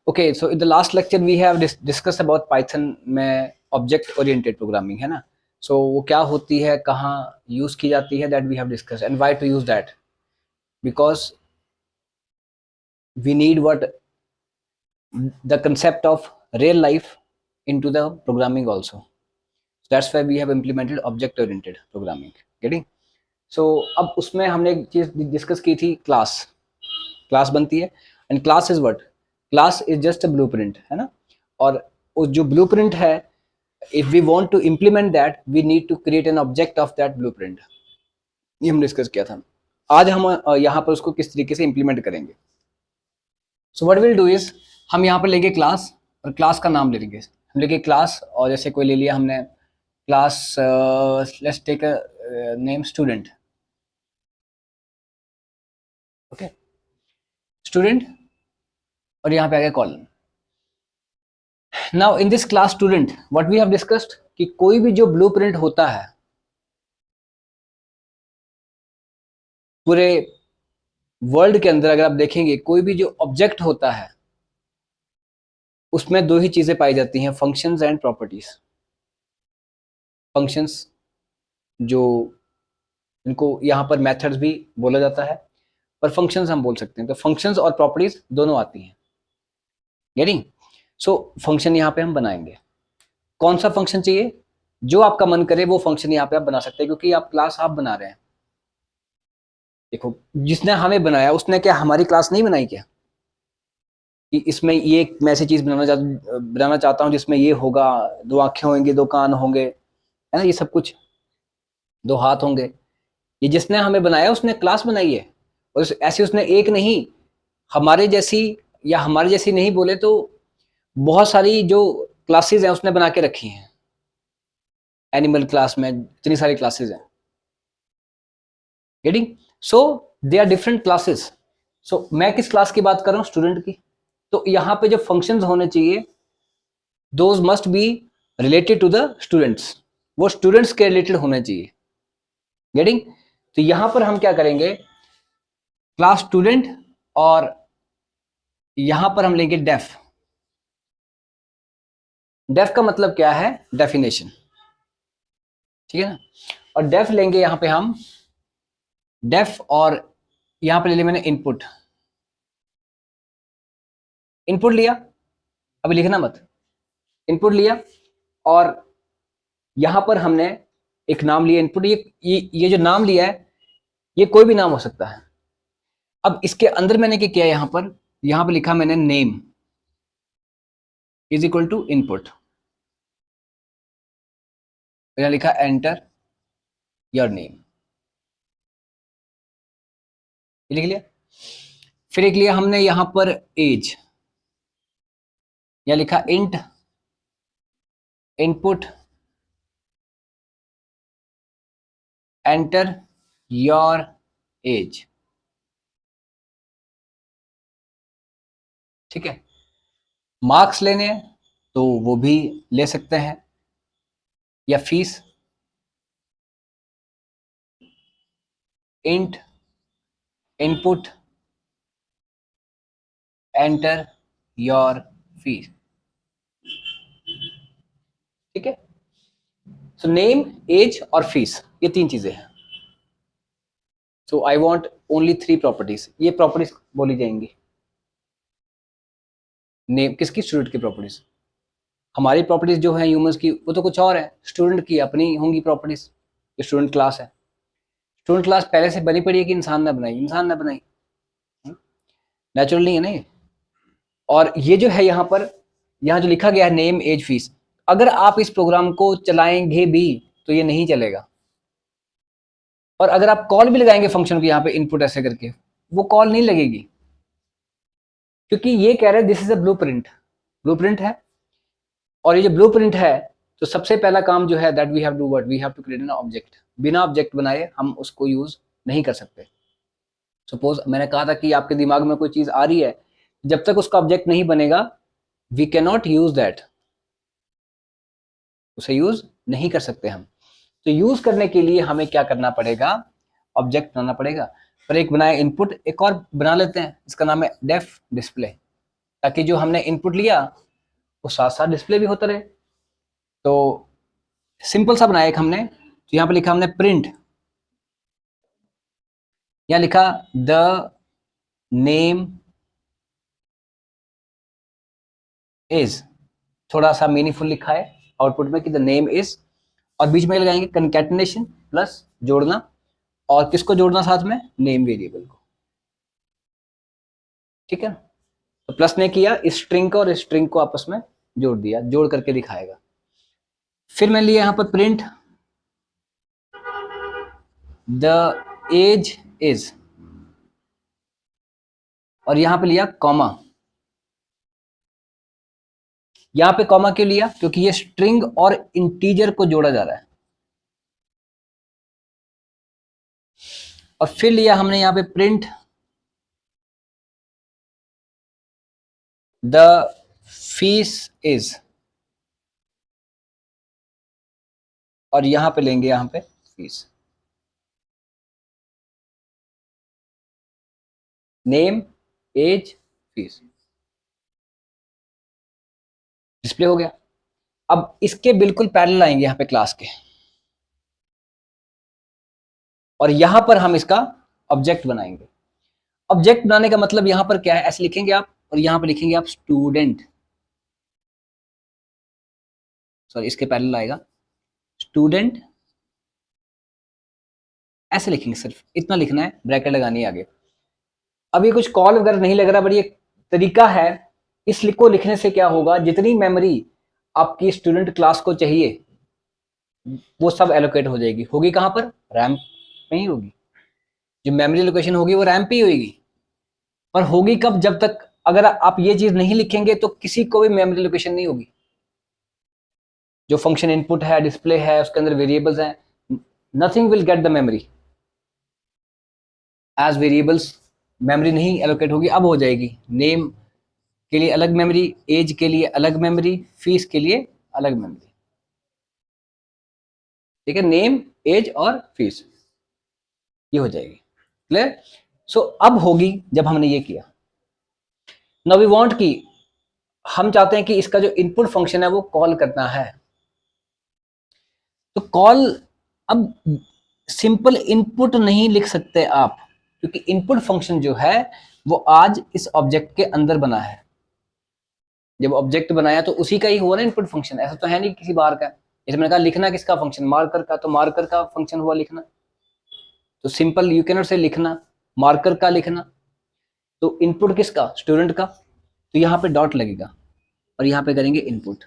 Okay, so in the last lecture we have discuss about Python में object oriented programming, है ना। सो वो क्या होती है, कहाँ यूज की जाती है, that we have discuss and why to use that, because we need what the concept of real life into the programming also. That's why we have implemented object oriented programming. Getting? So अब उसमें हमने एक चीज discuss की थी, class बनती है and class is what, class is just a blueprint, है ना। और वो जो ब्लूप्रिंट है, if we want to implement that we need to create an object of that blueprint. ये हम डिस्कस किया था। आज हम यहाँ पर उसको किस तरीके से इम्प्लीमेंट करेंगे। So what will do is, हम यहाँ पर लेंगे क्लास और क्लास का नाम ले लेंगे। हम लेंगे क्लास और जैसे कोई ले लिया हमने class, let's take a name student. Okay, student, और यहाँ पे आ गया column. Now in this class student what we have discussed कि कोई भी जो ब्लूप्रिंट होता है पूरे वर्ल्ड के अंदर, अगर आप देखेंगे कोई भी जो ऑब्जेक्ट होता है उसमें दो ही चीजें पाई जाती हैं, फंक्शंस एंड प्रॉपर्टीज। फंक्शंस जो इनको यहाँ पर मेथड्स भी बोला जाता है, पर फंक्शंस हम बोल सकते हैं, तो फंक्शंस और प्रॉपर्टीज दोनों आती हैं। गेटिंग? सो फंक्शन यहाँ पे हम बनाएंगे। कौन सा फंक्शन चाहिए, जो आपका मन करे वो फंक्शन यहाँ पे आप बना सकते हैं, क्योंकि आप क्लास आप बना रहे हैं। देखो, जिसने हमें बनाया उसने क्या हमारी क्लास नहीं बनाई क्या, कि इसमें ये मैं ऐसी चीज बनाना चाहता हूँ जिसमें ये होगा, दो आंखें होंगी, दो कान होंगे, है ना, ये सब कुछ, दो हाथ होंगे। ये जिसने हमें बनाया उसने क्लास बनाई है। और ऐसी उसने एक नहीं, हमारे जैसी, या हमारे जैसी नहीं बोले तो बहुत सारी जो क्लासेस हैं उसने बना के रखी हैं। एनिमल क्लास में इतनी सारी क्लासेस हैं। Getting? So they are different classes. सो मैं किस क्लास की बात कर रहा हूँ, स्टूडेंट की। तो यहाँ पे जो फंक्शंस होने चाहिए those must be related to the students, वो स्टूडेंट्स के रिलेटेड होने चाहिए। गेटिंग? तो यहां पर हम क्या करेंगे, क्लास स्टूडेंट, और यहां पर हम लेंगे डेफ। डेफ का मतलब क्या है, डेफिनेशन, ठीक है ना। और डेफ लेंगे यहां पे हम डेफ, और यहां पे ले लिया मैंने इनपुट। इनपुट लिया, अभी लिखना मत, इनपुट लिया, और यहां पर हमने एक नाम लिया इनपुट। ये जो नाम लिया है ये कोई भी नाम हो सकता है। अब इसके अंदर मैंने क्या किया, यहां पर लिखा मैंने name is equal to input, मैंने लिखा एंटर योर नेम, लिख लिया। फिर एक लिया हमने यहां पर एज, या लिखा int input enter your age, ठीक है। मार्क्स लेने हैं तो वो भी ले सकते हैं, या fees, int input enter your fees, ठीक है। सो नेम, एज और फीस, ये तीन चीजें हैं। सो आई वांट ओनली 3 प्रॉपर्टीज, ये प्रॉपर्टीज बोली जाएंगी। नेम किसकी, स्टूडेंट की प्रॉपर्टीज। हमारी प्रॉपर्टीज जो है ह्यूमंस की वो तो कुछ और है, स्टूडेंट की अपनी होंगी प्रॉपर्टीज। स्टूडेंट क्लास है, स्टूडेंट क्लास पहले से बनी पड़ी है कि इंसान ने बनाई, इंसान ने बनाई, नेचुरल नहीं है ना ये। और ये जो है यहाँ जो लिखा गया है नेम एज फीस, अगर आप इस प्रोग्राम को चलाएंगे भी तो ये नहीं चलेगा। और अगर आप कॉल भी लगाएंगे फंक्शन को यहाँ पे इनपुट ऐसे करके, वो कॉल नहीं लगेगी, क्योंकि ये कह रहे हैं this is a blueprint, blueprint है। और ये जो ब्लूप्रिंट है तो सबसे पहला काम जो है that we have do what, we have to create an object. बिना ऑब्जेक्ट बनाए हम उसको यूज नहीं कर सकते। सपोज मैंने कहा था कि आपके दिमाग में कोई चीज आ रही है, जब तक उसका ऑब्जेक्ट नहीं बनेगा we can not use that, उसे यूज नहीं कर सकते हम। तो यूज करने के लिए हमें क्या करना पड़ेगा, ऑब्जेक्ट बनाना पड़ेगा। पर एक बनाया इनपुट, एक और बना लेते हैं, इसका नाम है डेफ डिस्प्ले। ताकि जो हमने इनपुट लिया वो साथ साथ डिस्प्ले भी होता रहे। तो सिंपल सा बनाया एक हमने, तो यहाँ पे लिखा हमने प्रिंट, यहाँ लिखा द नेम इज, थोड़ा सा मीनिंगफुल लिखा है आउटपुट में कि द नेम इज, और बीच में लगाएंगे कंकैटिनेशन प्लस जोड़ना, और किसको जोड़ना साथ में, नेम वेरिएबल को, ठीक है ना। तो प्लस ने किया स्ट्रिंग को और स्ट्रिंग को आपस में जोड़ दिया, जोड़ करके दिखाएगा। फिर मैंने लिया यहां पर प्रिंट द एज इज, और यहां पे लिया कॉमा। यहां पे कॉमा क्यों लिया, क्योंकि ये स्ट्रिंग और इंटीजर को जोड़ा जा रहा है। और फिर लिया हमने यहां पे प्रिंट द फीस इज, और यहां पे लेंगे यहां पे fees, name age fees, display हो गया। अब इसके बिल्कुल पैरेलल आएंगे यहाँ पे क्लास के, और यहां पर हम इसका ऑब्जेक्ट बनाएंगे। ऑब्जेक्ट बनाने का मतलब यहां पर क्या है, ऐसे लिखेंगे आप, और यहां पे लिखेंगे आप स्टूडेंट, सॉरी इसके पैरेलल आएगा स्टूडेंट, ऐसे लिखेंगे, सिर्फ इतना लिखना है, ब्रैकेट लगानी है आगे। अब ये कुछ कॉल वगैरह नहीं लग रहा, बट ये तरीका है, इसको लिखने से क्या होगा, जितनी मेमोरी आपकी स्टूडेंट क्लास को चाहिए वो सब एलोकेट हो जाएगी। होगी कहां पर, रैम में ही होगी। जो मेमोरी लोकेशन होगी वो रैम पे ही होगी, पर होगी कब, जब तक अगर आप ये चीज नहीं लिखेंगे तो किसी को भी मेमोरी लोकेशन नहीं होगी। जो फंक्शन इनपुट है, डिस्प्ले है, उसके अंदर वेरिएबल्स हैं, nothing will get the memory as variables, memory नहीं एलोकेट होगी। अब हो जाएगी, नेम के लिए अलग मेमोरी, एज के लिए अलग मेमोरी, फीस के लिए अलग मेमोरी, ठीक है, नेम एज और फीस, ये हो जाएगी। क्लियर। सो अब होगी जब हमने ये किया। नाउ वी वांट की, हम चाहते हैं कि इसका जो इनपुट फंक्शन है वो कॉल करना है। तो कॉल, अब सिंपल इनपुट नहीं लिख सकते आप, क्योंकि इनपुट फंक्शन जो है वो आज इस ऑब्जेक्ट के अंदर बना है। जब ऑब्जेक्ट बनाया तो उसी का ही हुआ ना इनपुट फंक्शन, ऐसा तो है नहीं किसी बाहर का। जैसे मैंने कहा लिखना किसका फंक्शन, मार्कर का, तो मार्कर का फंक्शन हुआ लिखना। तो सिंपल यू कैन नॉट से लिखना, मार्कर का लिखना। तो इनपुट किसका, स्टूडेंट का, तो यहाँ पे डॉट लगेगा और यहाँ पे करेंगे इनपुट।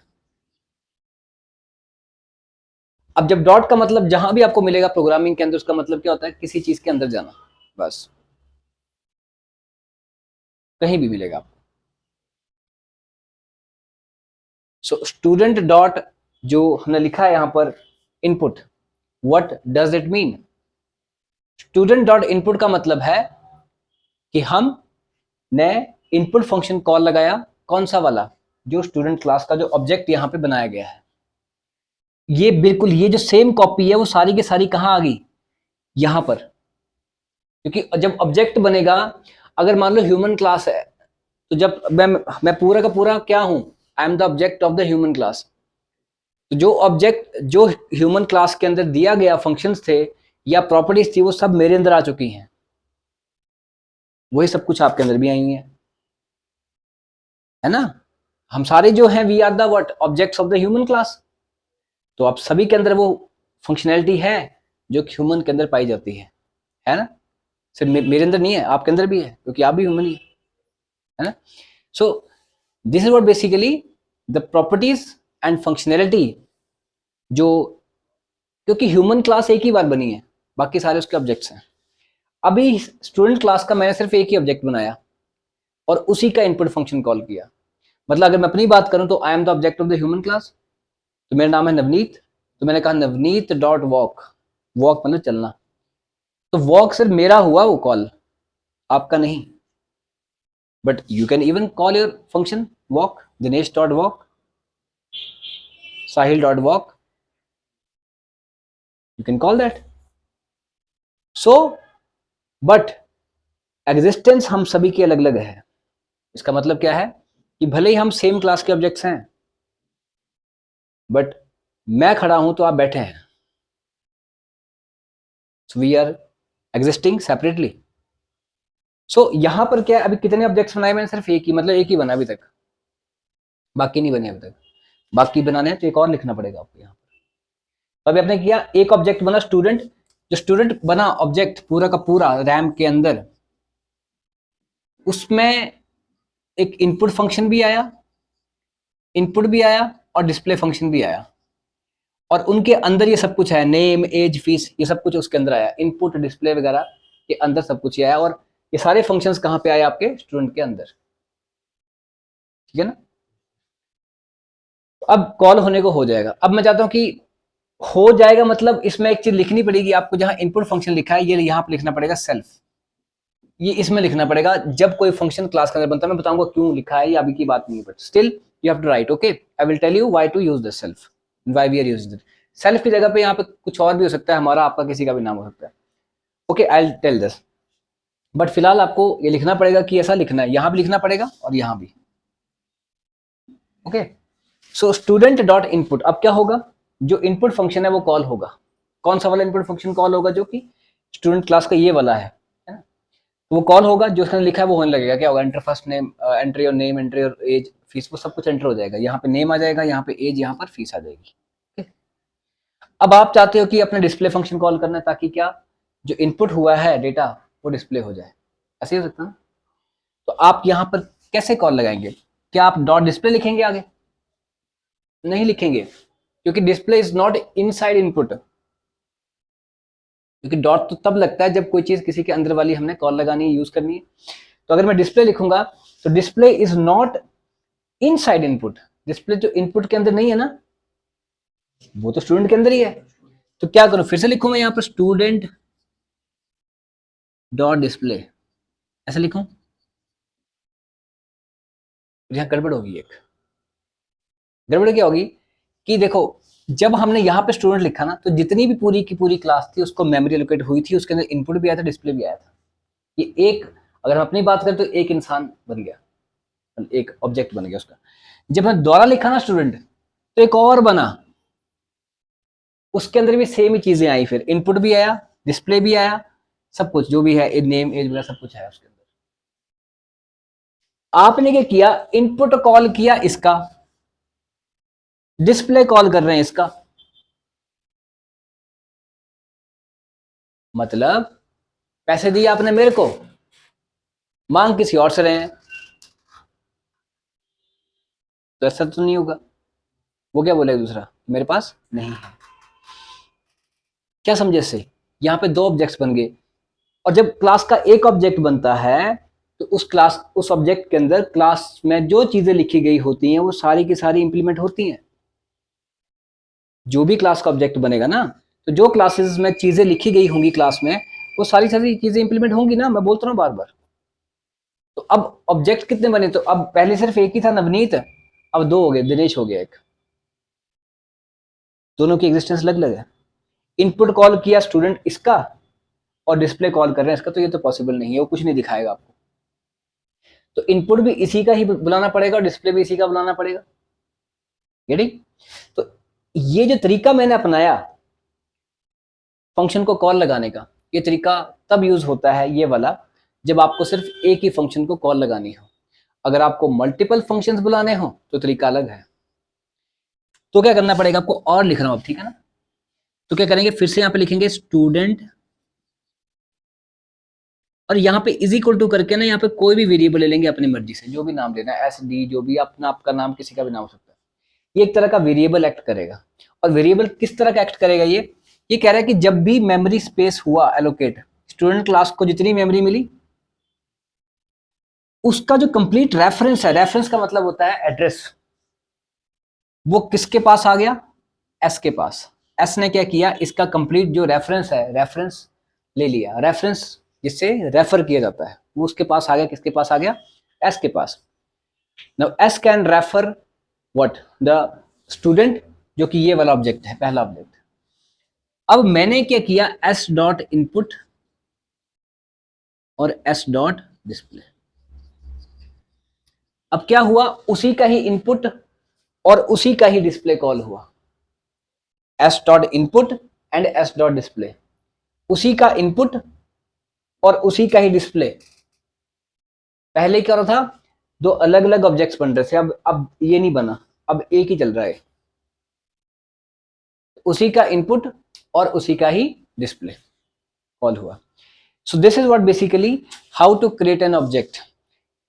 अब जब डॉट का मतलब जहां भी आपको मिलेगा प्रोग्रामिंग के अंदर, उसका मतलब क्या होता है, किसी चीज के अंदर जाना, बस कहीं भी मिलेगा आपको। सो स्टूडेंट डॉट, जो हमने लिखा है यहां पर input, what does it mean, student dot input का मतलब है कि हम ने इनपुट फंक्शन कॉल लगाया, कौन सा वाला, जो स्टूडेंट क्लास का जो ऑब्जेक्ट यहां पे बनाया गया है। ये बिल्कुल, ये जो सेम कॉपी है वो सारी की सारी कहां आ गई, यहां पर। क्योंकि जब ऑब्जेक्ट बनेगा, अगर मान लो ह्यूमन क्लास है, तो जब मैं पूरा का पूरा क्या हूं, I am the object of the human class. तो जो ऑब्जेक्ट जो ह्यूमन क्लास के अंदर दिया गया फंक्शंस थे या प्रॉपर्टीज थी, वो सब मेरे अंदर आ चुकी हैं। वही सब कुछ आपके अंदर भी आई है ना। हम सारे जो हैं, we are the what, objects of the human class. तो आप सभी के अंदर वो फंक्शनैलिटी है जो ह्यूमन के अंदर पाई जाती है ना। सिर्फ मेरे अंदर नहीं है, आपके अंदर भी है, क्योंकि आप भी ह्यूमन ही है ना। सो this is what basically the properties and functionality, जो, क्योंकि ह्यूमन क्लास एक ही बार बनी है, बाकी सारे उसके ऑब्जेक्ट्स हैं। अभी स्टूडेंट क्लास का मैंने सिर्फ एक ही ऑब्जेक्ट बनाया और उसी का इनपुट फंक्शन कॉल किया। मतलब अगर मैं अपनी बात करूं तो I am the object of the human class. तो मेरा नाम है नवनीत, तो मैंने कहा नवनीत डॉट वॉक, वॉक मतलब चलना। तो वॉक सिर्फ मेरा हुआ वो कॉल, आपका नहीं। But you can even call your function walk, Dinesh dot walk, Sahil dot walk, you can call that. So but existence हम सभी की अलग अलग है। इसका मतलब क्या है, कि भले ही हम सेम क्लास के ऑब्जेक्ट्स हैं, बट मैं खड़ा हूं तो आप बैठे हैं, so we are existing separately. So यहां पर क्या है, अभी कितने ऑब्जेक्ट्स बनाए मैंने? सिर्फ एक ही, मतलब एक ही बना अभी तक, बाकी नहीं बने अभी तक। बाकी बनाने हैं तो एक और लिखना पड़ेगा आपको यहाँ पर। तो अभी आपने किया, एक ऑब्जेक्ट बना स्टूडेंट, जो स्टूडेंट बना ऑब्जेक्ट पूरा का पूरा रैम के अंदर, उसमें एक इनपुट फंक्शन भी आया, इनपुट भी आया और डिस्प्ले फंक्शन भी आया, और उनके अंदर ये सब कुछ है, नेम एज फीस, ये सब कुछ उसके अंदर आया, इनपुट डिस्प्ले वगैरह के अंदर सब कुछ आया। और ये सारे फंक्शंस कहाँ पे आए? आपके स्टूडेंट के अंदर, ठीक है ना। अब कॉल होने को हो जाएगा। अब मैं चाहता हूं कि हो जाएगा, मतलब इसमें एक चीज लिखनी पड़ेगी आपको, जहां इनपुट फंक्शन लिखा है ये यहां पर लिखना पड़ेगा सेल्फ, ये इसमें लिखना पड़ेगा जब कोई फंक्शन क्लास के अंदर बनता है। मैं बताऊंगा क्यों लिखा है, ये अभी की बात नहीं है, but still you have to write. Okay, I will tell you why to use this self, why we are using it. Self की जगह पे यहाँ पे कुछ और भी हो सकता है, हमारा आपका किसी का भी नाम हो सकता है। Okay, I will tell this, but फिलहाल आपको ये लिखना पड़ेगा कि ऐसा लिखना है, यहां भी लिखना पड़ेगा और यहां भी। Okay, so student dot input, अब क्या होगा, जो इनपुट फंक्शन है वो कॉल होगा। कौन सा वाला इनपुट फंक्शन कॉल होगा? जो कि स्टूडेंट क्लास का ये वाला है ना, वो कॉल होगा। जो उसने लिखा है वो होने लगेगा। क्या होगा? Enter first name, enter your name, enter your age, fees, वो सब कुछ एंटर हो जाएगा। यहाँ पे नेम आ जाएगा, यहाँ पे एज, यहाँ पर फीस आ जाएगी। okay? अब आप चाहते हो कि अपने डिस्प्ले फंक्शन कॉल करना है, ताकि क्या, जो इनपुट हुआ है डेटा वो डिस्प्ले हो जाए। ऐसे ही हो सकता है ना। तो आप यहाँ पर कैसे कॉल लगाएंगे? क्या आप डॉट डिस्प्ले लिखेंगे आगे? नहीं लिखेंगे, क्योंकि display is not inside input. क्योंकि डॉट तो तब लगता है जब कोई चीज किसी के अंदर वाली हमने कॉल लगानी है, यूज करनी है। तो अगर मैं डिस्प्ले लिखूंगा तो display is not inside input, display जो इनपुट के अंदर नहीं है ना, वो तो स्टूडेंट के अंदर ही है। तो क्या करूं, फिर से लिखूं मैं यहाँ पर स्टूडेंट डॉट डिस्प्ले, ऐसा लिखूं? यहाँ गड़बड़ होगी, एक गड़बड़ क्या होगी कि देखो, जब हमने यहाँ पे स्टूडेंट लिखा ना, तो जितनी भी पूरी की पूरी क्लास थी उसको मेमोरी एलोकेट हुई थी, उसके अंदर इनपुट भी आया था, डिस्प्ले भी आया था। ये एक, अगर हम अपनी बात करें तो एक इंसान बन गया, एक ऑब्जेक्ट बन गया उसका। जब मैं दोबारा लिखा ना स्टूडेंट, तो एक और बना, उसके अंदर भी सेम ही चीजें आई, फिर इनपुट भी आया, डिस्प्ले भी आया, सब कुछ जो भी है, नेम एज वगैरह सब कुछ आया उसके अंदर। आपने क्या किया, इनपुट कॉल किया इसका, डिस्प्ले कॉल कर रहे हैं इसका, मतलब पैसे दिए आपने मेरे को, मांग किसी और से रहे हैं, तो ऐसा तो नहीं होगा। वो क्या बोलेगा दूसरा, मेरे पास नहीं है। क्या समझे इससे? यहाँ पे दो ऑब्जेक्ट्स बन गए, और जब क्लास का एक ऑब्जेक्ट बनता है तो उस क्लास, उस ऑब्जेक्ट के अंदर क्लास में जो चीजें लिखी गई होती हैं वो सारी की सारी इंप्लीमेंट होती हैं। जो भी क्लास का ऑब्जेक्ट बनेगा ना, तो जो क्लासेस में चीजें लिखी गई होंगी क्लास में, वो सारी सारी चीजें इंप्लीमेंट होंगी ना, मैं बोलता हूँ बार बार। तो अब ऑब्जेक्ट कितने बने? तो अब पहले सिर्फ एक ही था, नवनीत, अब दो हो गए, दिनेश हो गया एक। दोनों की एग्जिस्टेंस अलग अलग है। इनपुट कॉल किया स्टूडेंट इसका, और डिस्प्ले कॉल कर रहे हैं इसका, तो ये तो पॉसिबल नहीं है, वो कुछ नहीं दिखाएगा आपको। तो इनपुट भी इसी का ही बुलाना पड़ेगा और डिस्प्ले भी इसी का बुलाना पड़ेगा। गेटिंग? तो ये जो तरीका मैंने अपनाया फंक्शन को कॉल लगाने का, ये तरीका तब यूज होता है ये वाला, जब आपको सिर्फ एक ही फंक्शन को कॉल लगानी हो। अगर आपको मल्टीपल फंक्शंस बुलाने हो तो तरीका अलग है। तो क्या करना पड़ेगा आपको, और लिख रहा हूं अब, ठीक है ना। तो क्या करेंगे, फिर से यहां पे लिखेंगे स्टूडेंट, और यहाँ पे इज इक्वल टू करके ना, यहाँ पे कोई भी वेरिएबल ले लेंगे अपनी मर्जी से, जो भी नाम लेना है, एस डी, जो भी अपना, आपका नाम किसी का भी नाम हो सकता है। ये एक तरह का वेरिएबल एक्ट करेगा। और वेरिएबल किस तरह का एक्ट करेगा, ये कह रहा है कि जब भी मेमोरी स्पेस हुआ एलोकेट, स्टूडेंट क्लास को जितनी मेमोरी मिली, उसका जो कंप्लीट रेफरेंस है, रेफरेंस का मतलब होता है एड्रेस, वो किसके पास आ गया, एस के पास। एस ने क्या किया, इसका कंप्लीट जो रेफरेंस है, रेफरेंस ले लिया, रेफरेंस जिससे रेफर किया जाता है, वो उसके पास आ गया। किसके पास आ गया, एस के पास। Now S can refer what, the student, जो कि ये वाला ऑब्जेक्ट है, पहला ऑब्जेक्ट। अब मैंने क्या किया, एस डॉट इनपुट और एस डॉट डिस्प्ले। अब क्या हुआ, उसी का ही इनपुट और उसी का ही डिस्प्ले कॉल हुआ, S dot input and S dot display, उसी का इनपुट और उसी का ही डिस्प्ले। पहले क्या हो रहा था, दो अलग अलग ऑब्जेक्ट्स बन रहे थे, अब ये नहीं बना, अब एक ही चल रहा है, उसी का इनपुट और उसी का ही डिस्प्ले कॉल हुआ। So this is what basically how to create an object.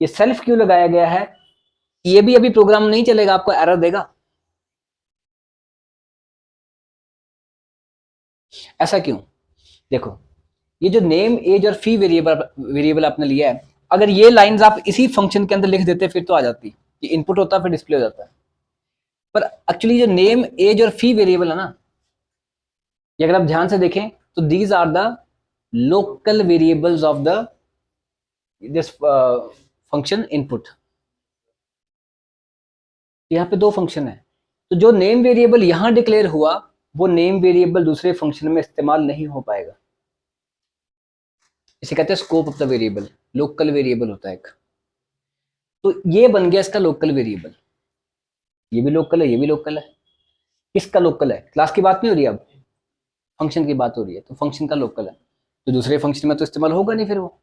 ये सेल्फ क्यों लगाया गया है, ये भी अभी प्रोग्राम नहीं चलेगा, आपको एरर देगा। ऐसा क्यों, देखो ये जो नेम एज और फी वेरिएबल आपने लिया है, अगर ये लाइंस आप इसी फंक्शन के अंदर लिख देते फिर तो आ जाती, ये इनपुट होता फिर डिस्प्ले हो जाता है। पर एक्चुअली जो नेम एज और फी वेरिएबल है ना, ये अगर आप ध्यान से देखें तो these are the local variables of the this function input. यहाँ पे दो फंक्शन है, तो जो नेम वेरिएबल यहां डिक्लेयर हुआ वो नेम वेरिएबल दूसरे फंक्शन में इस्तेमाल नहीं हो पाएगा। इसे कहते हैं scope of the variable, local variable होता है एक। तो ये बन गया इसका लोकल वेरिएबल, ये भी लोकल है, ये भी लोकल है। किसका लोकल है, क्लास की बात नहीं हो रही, अब फंक्शन की बात हो रही है, तो फंक्शन का लोकल है, तो दूसरे फंक्शन में तो इस्तेमाल होगा नहीं फिर वो।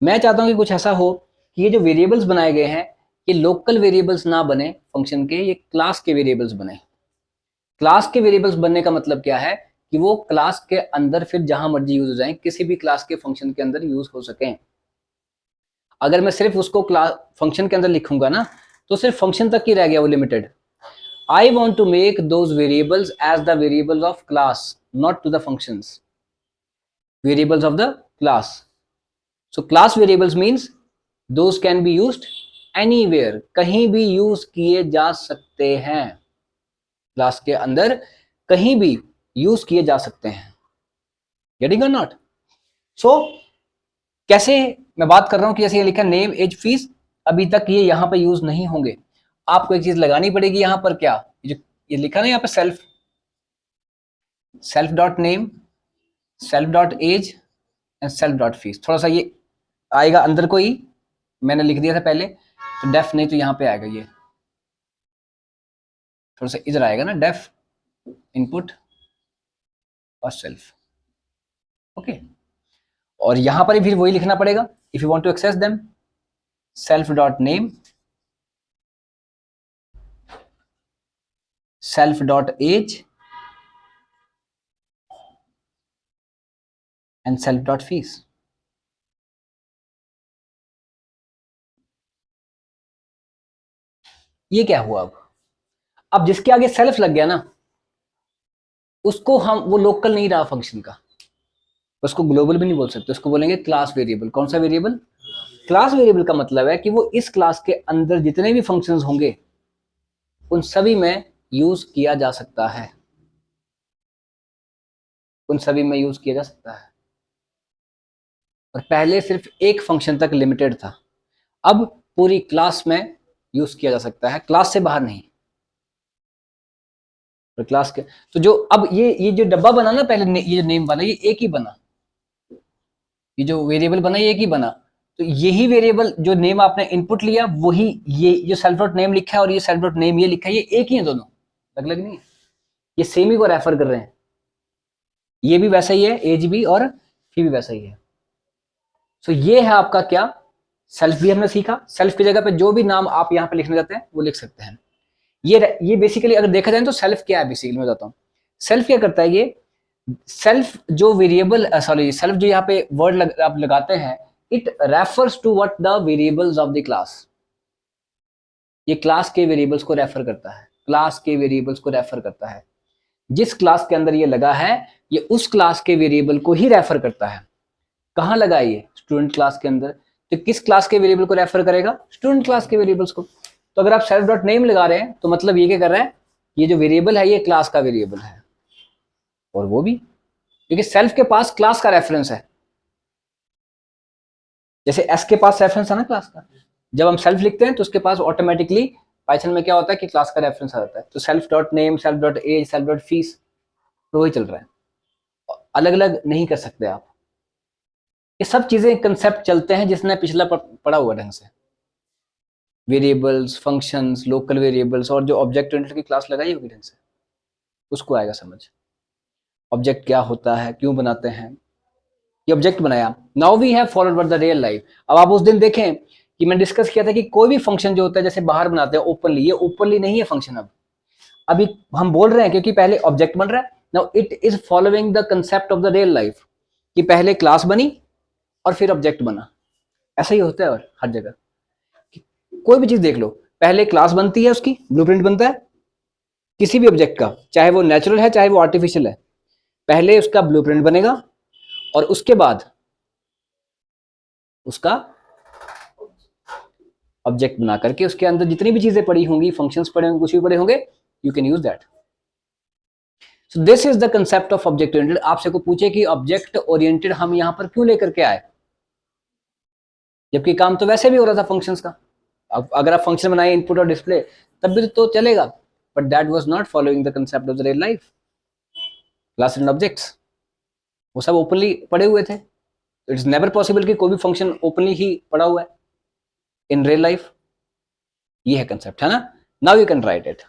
मैं चाहता हूं कि कुछ ऐसा हो कि ये जो वेरिएबल्स बनाए गए हैं ये लोकल वेरिएबल्स ना बने फंक्शन के, ये क्लास के वेरिएबल्स बने। क्लास के वेरिएबल्स बनने का मतलब क्या है कि वो क्लास के अंदर फिर जहां मर्जी यूज हो जाएं, किसी भी क्लास के फंक्शन के अंदर यूज हो सकें। अगर मैं सिर्फ उसको क्लास फंक्शन के अंदर लिखूंगा ना तो सिर्फ फंक्शन तक ही रह गया वो limited. I want to make those variables as the variables of class, not to the functions. Variables of the class. So class variables means those can be used anywhere, कहीं भी यूज किए जा सकते हैं, क्लास के अंदर कहीं भी यूज किए जा सकते हैं। Getting or not? So कैसे, मैं बात कर रहा हूं कि जैसे ये लिखा नेम एज फीस, अभी तक ये यहां पे यूज नहीं होंगे, आपको एक चीज लगानी पड़ेगी यहां पर, क्या ये लिखा ना यहाँ पे self dot name, self dot age and self dot fees. थोड़ा सा ये आएगा अंदर को ही, मैंने लिख दिया था पहले, तो डेफ नहीं तो यहाँ पे आएगा, ये थोड़ा सा इधर आएगा ना, डेफ इनपुट और सेल्फ, ओके। और यहां पर फिर वही लिखना पड़ेगा, if you want to access them, self dot name, self dot age and self dot fees. ये क्या हुआ, अब जिसके आगे सेल्फ लग गया ना उसको हम, वो लोकल नहीं रहा फंक्शन का, उसको ग्लोबल भी नहीं बोल सकते, उसको बोलेंगे क्लास वेरिएबल। कौन सा वेरिएबल, क्लास वेरिएबल का मतलब है कि वो इस क्लास के अंदर जितने भी फंक्शंस होंगे उन सभी में यूज किया जा सकता है, उन सभी में यूज किया जा सकता है। और पहले सिर्फ एक फंक्शन तक लिमिटेड था, अब पूरी क्लास में यूज किया जा सकता है, क्लास से बाहर नहीं। और क्लास के तो जो अब ये जो डब्बा बना ना पहले, ये जो नेम वाला, ये एक ही बना, ये जो वेरिएबल बना ये एक ही बना, तो यही वेरिएबल जो नेम आपने इनपुट लिया वही, ये जो सेल्फ डॉट नेम लिखा है और ये सेल्फ डॉट नेम ये लिखा है, ये एक ही है, दोनों अलग अलग नहीं है, ये सेम ही को रेफर कर रहे हैं। ये भी वैसा ही है, एज भी और फी भी वैसा ही है। सो ये है आपका क्या, सेल्फ भी हमने सीखा, सेल्फ की जगह पे जो भी नाम आप यहाँ पे लिखना चाहते हैं वो लिख सकते हैं। ये बेसिकली अगर देखा जाए तो सेल्फ क्या है, बेसिकली मैं बताता हूँ सेल्फ क्या करता है। ये सेल्फ जो वेरिएबल, सॉरी सेल्फ जो यहाँ पे वर्ड आप लगाते हैं, it refers to what the variables of the class. ये क्लास के वेरिएबल्स को रेफर करता है, क्लास के वेरिएबल्स को रेफर करता है। जिस क्लास के अंदर ये लगा है ये उस क्लास के वेरिएबल को ही रेफर करता है। कहाँ लगा है ये, स्टूडेंट क्लास के अंदर, तो किस क्लास के वेरिएबल को रेफर करेगा, स्टूडेंट क्लास के वेरिएबल्स को। तो अगर आप सेल्फ डॉट नेम लगा रहे हैं तो मतलब ये क्या कर रहा है, ये जो वेरिएबल है ये क्लास का वेरिएबल है, और वो भी क्योंकि सेल्फ के पास क्लास का रेफरेंस है, जैसे एस के पास रेफरेंस है ना क्लास का। जब हम सेल्फ लिखते हैं तो उसके पास ऑटोमेटिकली पाइथन में क्या होता है कि क्लास का रेफरेंस आ जाता है। तो self dot name, self dot age, self dot fees, तो वही चल रहा है, अलग अलग नहीं कर सकते आप। ये सब चीजें कंसेप्ट चलते हैं जिसने पिछला पढ़ा हुआ ढंग से। वेरिएबल्स, फंक्शंस, लोकल वेरिएबल्स और जो ऑब्जेक्ट ओरिएंटेड की क्लास लगाई होगी ढंग से, उसको आएगा समझ। ऑब्जेक्ट क्या होता है, क्यों बनाते हैं, ये ऑब्जेक्ट बनाया। Now we have followed what the real life. अब आप उस दिन देखें कि मैंने डिस्कस किया था कि कोई भी फंक्शन जो होता है जैसे बाहर बनाते हैं ओपनली, ये ओपनली नहीं है फंक्शन। अब अभी हम बोल रहे हैं क्योंकि पहले ऑब्जेक्ट बन रहा है। Now it is following the concept of the real life कि पहले क्लास बनी और फिर ऑब्जेक्ट बना। ऐसा ही होता है और हर जगह कोई भी चीज देख लो, पहले क्लास बनती है, उसकी ब्लूप्रिंट बनता है किसी भी ऑब्जेक्ट का, चाहे वो नेचुरल है चाहे वो आर्टिफिशियल है। पहले उसका ब्लूप्रिंट बनेगा और उसके बाद उसका ऑब्जेक्ट बना करके उसके अंदर जितनी भी चीजें पड़ी होंगी, फंक्शंस पड़े होंगे, कुछ भी पड़े होंगे, you can use that. So this is the concept of object oriented. आपसे को पूछे कि ऑब्जेक्ट ओरिएंटेड हम यहां पर क्यों लेकर के आए, जबकि काम तो वैसे भी हो रहा था फंक्शंस का। अब अगर आप फंक्शन बनाए इनपुट और डिस्प्ले तब भी तो चलेगा, but that was not following the concept of the real life. Class and objects वो सब ओपनली पड़े हुए थे। इट इज नेवर पॉसिबल कि कोई भी फंक्शन ओपनली ही पड़ा हुआ है इन रियल लाइफ। ये है कंसेप्ट, है ना। Now you can write it.